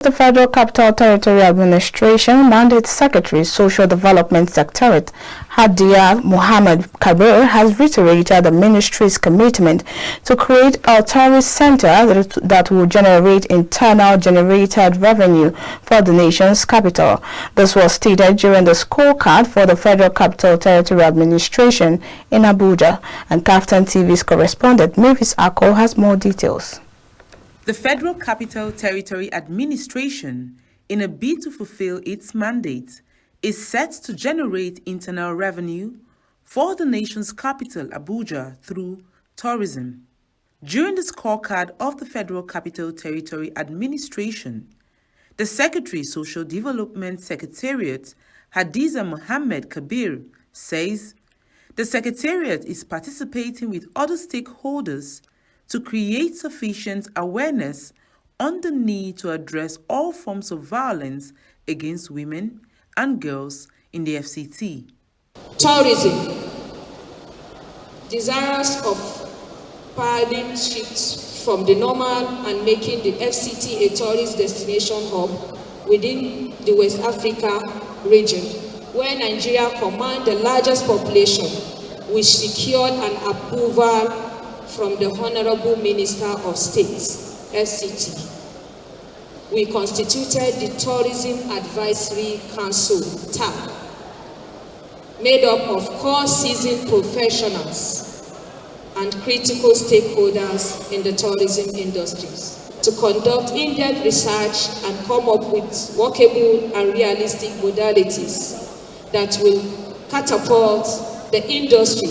The Federal Capital Territory Administration Mandate Secretary Social Development Secretariat Hadia Mohammed Kabir has reiterated the ministry's commitment to create a tourist center that will generate internal generated revenue for the nation's capital. This was stated during the scorecard for the Federal Capital Territory Administration in Abuja, and KAFTAN TV's correspondent Mavis Ako has more details. The Federal Capital Territory Administration, in a bid to fulfill its mandate, is set to generate internal revenue for the nation's capital, Abuja, through tourism. During the scorecard of the Federal Capital Territory Administration, the Secretary Social Development Secretariat, Hadiza Mohammed Kabir, says the Secretariat is participating with other stakeholders to create sufficient awareness on the need to address all forms of violence against women and girls in the FCT. Tourism, desirous of paradigm shifts from the normal and making the FCT a tourist destination hub within the West Africa region, where Nigeria commands the largest population, which secured an approval from the Honorable Minister of State, FCT. We constituted the Tourism Advisory Council, TAC, made up of core seasoned professionals and critical stakeholders in the tourism industries to conduct in-depth research and come up with workable and realistic modalities that will catapult the industry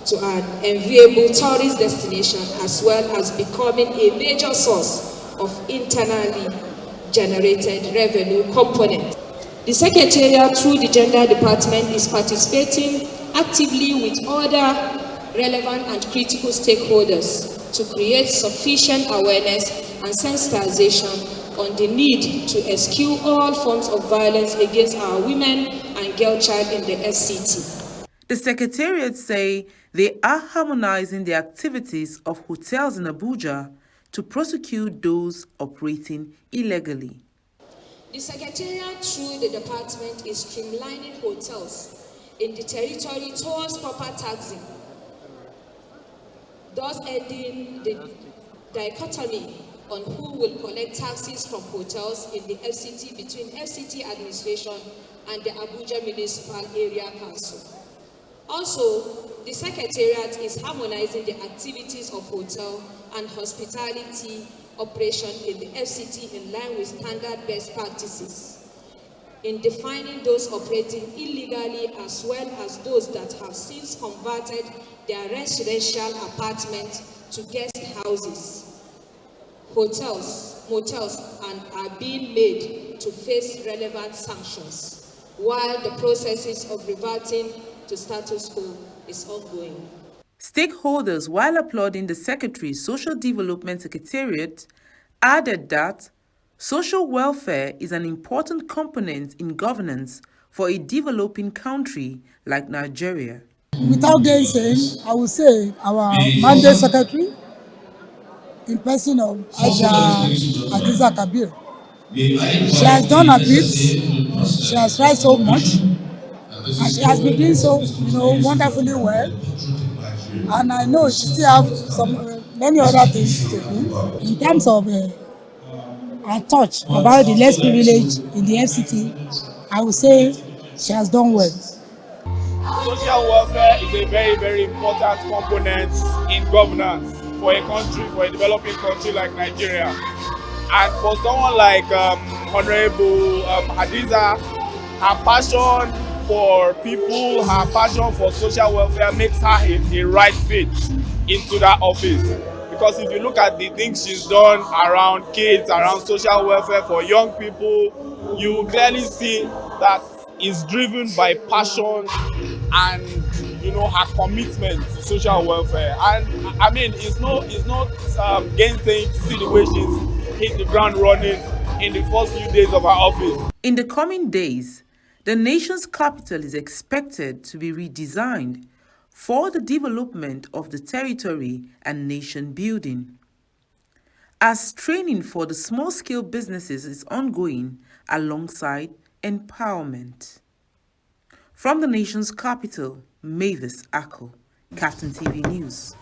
to an enviable tourist destination, as well as becoming a major source of internally generated revenue component. The Secretariat, through the Gender Department, is participating actively with other relevant and critical stakeholders to create sufficient awareness and sensitization on the need to eschew all forms of violence against our women and girl child in the FCT. The Secretariat say they are harmonizing the activities of hotels in Abuja to prosecute those operating illegally. The Secretariat, through the department, is streamlining hotels in the territory towards proper taxing, thus ending the dichotomy on who will collect taxes from hotels in the FCT between FCT administration and the Abuja Municipal Area Council. Also, the Secretariat is harmonizing the activities of hotel and hospitality operation in the FCT in line with standard best practices, in defining those operating illegally as well as those that have since converted their residential apartments to guest houses, hotels, motels, and are being made to face relevant sanctions, while the processes of reverting to status quo is ongoing. Stakeholders, while applauding the Secretary's Social Development Secretariat, added that social welfare is an important component in governance for a developing country like Nigeria. Without gainsaying, I would say our mandate secretary, in person of Hadiza Kabir, she has done a bit, she has tried so much, and she has been doing so, wonderfully well. And I know she still have many other things to do in terms of her touch about the less privileged in the FCT. I would say she has done well. Social welfare is a very, very important component in governance for a country, for a developing country like Nigeria. And for someone like Honorable Hadiza, her passion for people, her passion for social welfare makes her a right fit into that office. Because if you look at the things she's done around kids, around social welfare for young people, you clearly see that it's driven by passion and her commitment to social welfare. And I mean, it's not gainsaying to see the way she's hit the ground running in the first few days of her office. In the coming days, the nation's capital is expected to be redesigned for the development of the territory and nation building. as training for the small-scale businesses is ongoing alongside empowerment. From the nation's capital, Mavis Ako, KAFTAN TV News.